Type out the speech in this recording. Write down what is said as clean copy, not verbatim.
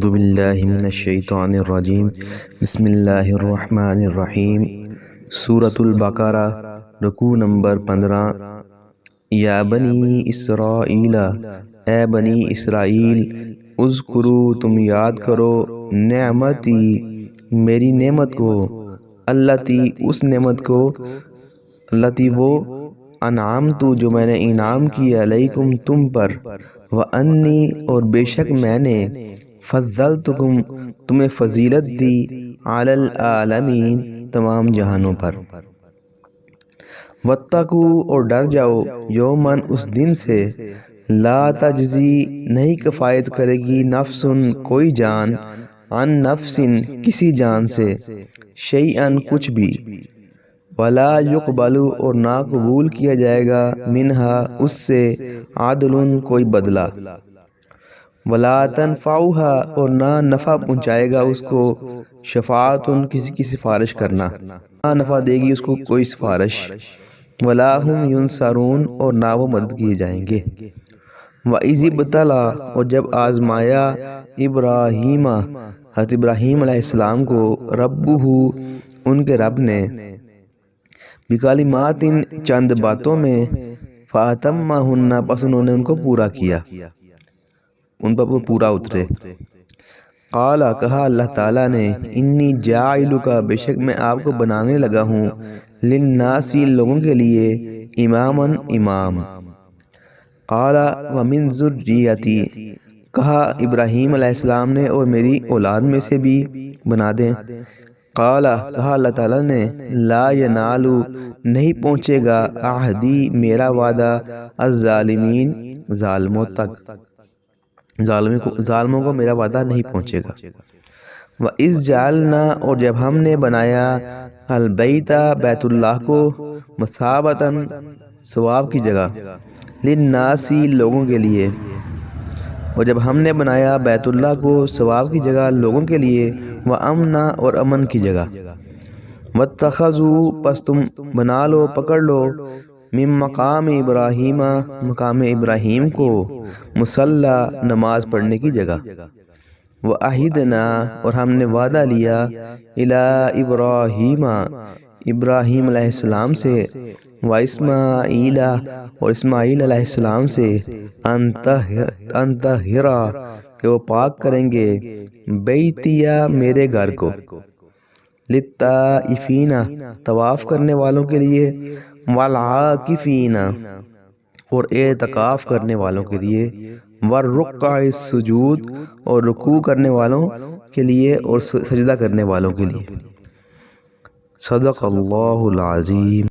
اعوذ باللہ من الشیطان الرجیم بسم اللہ الرحمن الرحیم سورۃ البقرہ رکوع نمبر 15 یا بنی اسرائیل، اے بنی اسرائیل، اذکروا تم یاد کرو نعمتی میری نعمت کو، التی اس نعمت کو، التی وہ، انعمت جو میں نے انعام کیا علیکم تم پر، وانی اور بے شک میں نے فضلتکم تمہیں فضیلت دی علی العالمین تمام جہانوں پر۔ واتقوا اور ڈر جاؤ یومن اس دن سے لا تجزی نہیں کفایت کرے گی نفس کوئی جان عن نفس کسی جان سے شیئا کچھ بھی، ولا یقبل اور نہ قبول کیا جائے گا منہا اس سے عدل کوئی بدلہ، ولا تنفعها اور نہ نفع پہنچائے گا اس کو شفاعت کسی کی سفارش کرنا، نہ نفع دے گی اس کو کوئی سفارش، ولا هم ینصرون اور نہ وہ مدد کیے جائیں گے۔ وَإِذِ ابْتَلَىٰ اور جب آزمایا ابراہیم حضرت ابراہیم علیہ السلام کو ربہ ان کے رب نے بکلمات چند باتوں میں فَأَتَمَّهُنَّ پس انہوں نے ان کو پورا کیا، ان پر وہ پورا اترے۔ قال کہا اللہ تعالیٰ نے انی جاعلک بے شک میں آپ کو بنانے لگا ہوں للناس لوگوں کے لیے اماما امام۔ قال ومن ذریتی کہا ابراہیم علیہ السلام نے اور میری اولاد میں سے بھی بنا دیں۔ قال کہا اللہ تعالیٰ نے لا ینال نہیں پہنچے گا عہدی میرا وعدہ الظالمین ظالموں تک، ظالموں کو میرا وعدہ نہیں پہنچے گا۔ وَإِذْ جَعَلْنَا اور جب ہم نے بنایا البیت بیت اللہ کو مثابۃ ثواب کی جگہ للناس لوگوں کے لیے، اور جب ہم نے بنایا بیت اللہ کو ثواب کی جگہ لوگوں کے لیے، وَأَمْنًا اور امن کی جگہ، وَاتَّخَذُوا پس تم بنا لو پکڑ لو من مقام ابراہیم مقام ابراہیم کو مصلی نماز پڑھنے کی جگہ، وَأَعِدْنَا اور ہم نے وعدہ لیا الی ابراہیم ابراہیم علیہ السلام سے، وَإِسْمَاعِیلَ اور اسماعیل علیہ السلام سے ان طہرا کہ وہ پاک کریں گے بیتیا میرے گھر کو، للطائفین طواف کرنے والوں کے لیے، والعاکفین اور اعتکاف کرنے والوں کے لیے، والرکع السجود اور رکوع کرنے والوں کے لیے اور سجدہ کرنے والوں کے لیے۔ صدق اللہ العظیم۔